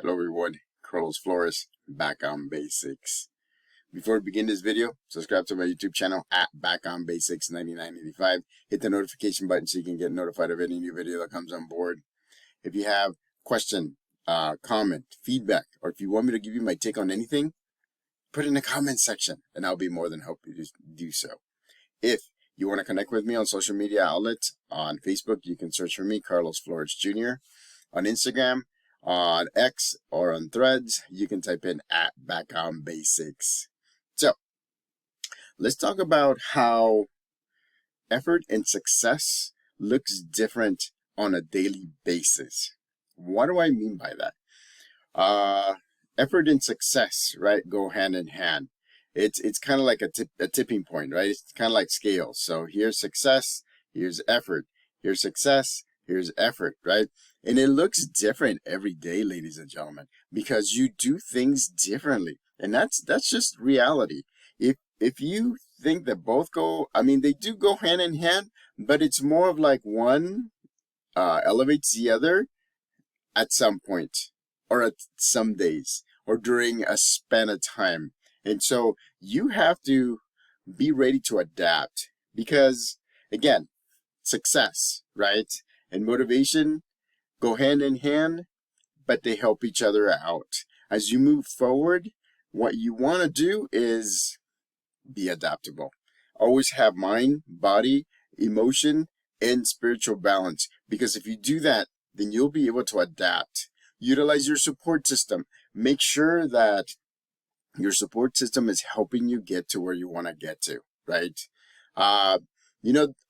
Hello everyone, Carlos Flores, back on basics. Before we begin this video, subscribe to my YouTube channel at Back on Basics 9985. Hit the notification button so you can get notified of any new video that comes on board. If you have question, comment, feedback, or if you want me to give you my take on anything, put it in the comment section and I'll be more than happy to do so. If you want to connect with me on social media outlets, on Facebook, you can search for me, Carlos Flores Jr. On Instagram, on X, or on Threads, you can type in at Back on Basics. So, let's talk about how effort and success looks different on a daily basis. What do I mean by that? Effort and success, right, go hand in hand. It's kind of like a tipping point, right? It's kind of like scales. So here's success, here's effort. Here's success, here's effort, right? And it looks different every day, ladies and gentlemen, because you do things differently. And that's just reality. If you think that both go, they do go hand in hand, but it's more of like one elevates the other at some point, or at some days, or during a span of time. And so you have to be ready to adapt because, again, success, right, and motivation go hand in hand, but they help each other out. As you move forward, what you want to do is be adaptable. Always have mind, body, emotion, and spiritual balance. Because if you do that, then you'll be able to adapt. Utilize your support system. Make sure that your support system is helping you get to where you want to get to, right? I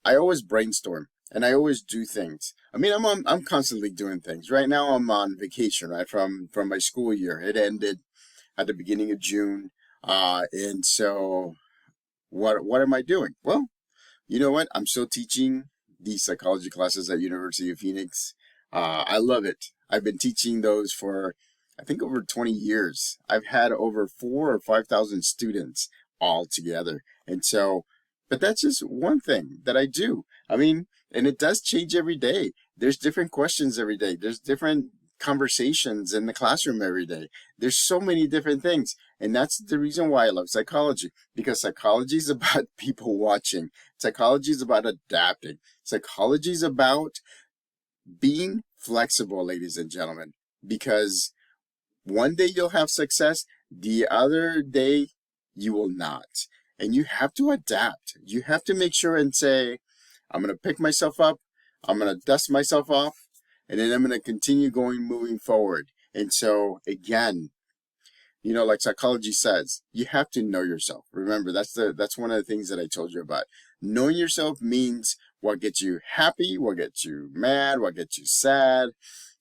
always brainstorm. And I always do things. I'm constantly doing things. Right now, I'm on vacation, right, from my school year. It ended at the beginning of June. And so what am I doing? Well, you know what? I'm still teaching these psychology classes at University of Phoenix. I love it. I've been teaching those for, I think, over 20 years. I've had over 4,000 or 5,000 students all together. And so, but that's just one thing that I do. And it does change every day. There's different questions every day. There's different conversations in the classroom every day. There's so many different things. And that's the reason why I love psychology. Because psychology is about people watching. Psychology is about adapting. Psychology is about being flexible, ladies and gentlemen. Because one day you'll have success, the other day you will not. And you have to adapt. You have to make sure and say, I'm going to pick myself up, I'm going to dust myself off, and then I'm going to continue moving forward. And so, again, like psychology says, you have to know yourself. Remember, that's one of the things that I told you about. Knowing yourself means what gets you happy, what gets you mad, what gets you sad,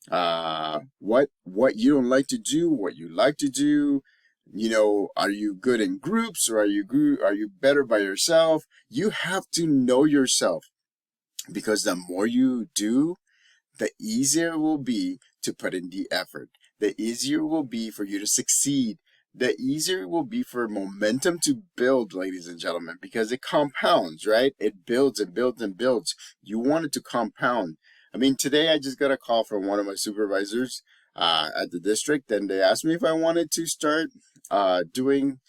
what you don't like to do, what you like to do. Are you good in groups or are you better by yourself? You have to know yourself. Because the more you do, the easier it will be to put in the effort. The easier it will be for you to succeed. The easier it will be for momentum to build, ladies and gentlemen, because it compounds, right? It builds and builds and builds. You want it to compound. Today I just got a call from one of my supervisors at the district, and they asked me if I wanted to start doing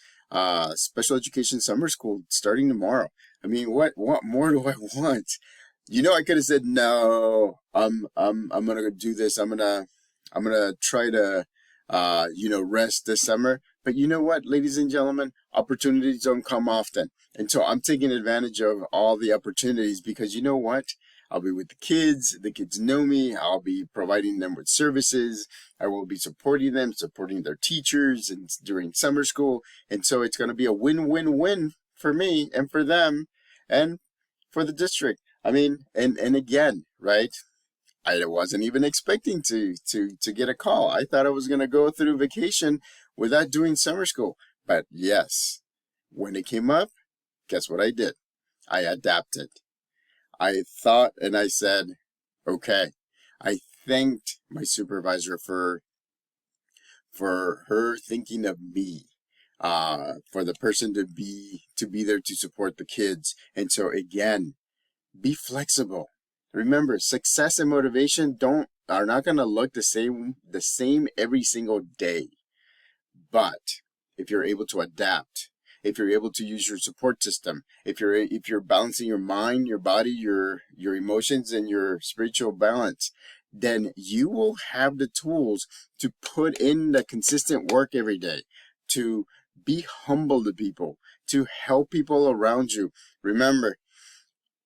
special education summer school starting tomorrow. What more do I want? I could have said no. I'm gonna do this. I'm gonna try to rest this summer. But you know what, ladies and gentlemen, opportunities don't come often, and so I'm taking advantage of all the opportunities because you know what, I'll be with the kids. The kids know me. I'll be providing them with services. I will be supporting them, supporting their teachers, and during summer school. And so it's going to be a win-win-win for me and for them, and for the district. And again, right? I wasn't even expecting to get a call. I thought I was going to go through vacation without doing summer school. But yes, when it came up, guess what I did? I adapted. I thought and I said, okay. I thanked my supervisor for her thinking of me. For the person to be there to support the kids. And so again, be flexible. Remember, success and motivation don't gonna look the same every single day. But if you're able to adapt, if you're able to use your support system, if you're balancing your mind, your body, your emotions, and your spiritual balance, then you will have the tools to put in the consistent work every day, to be humble to people, to help people around you. Remember,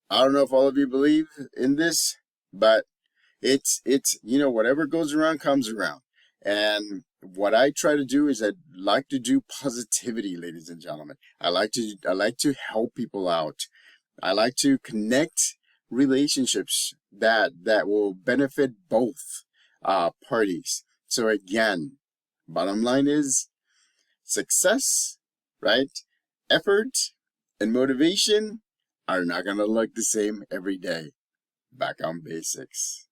I don't know if all of you believe in this, but it's whatever goes around comes around. And what I try to do is I like to do positivity, ladies and gentlemen. I like to help people out. I like to connect relationships that will benefit both parties. So again, bottom line is success, right? Effort and motivation are not going to look the same every day. Back on basics.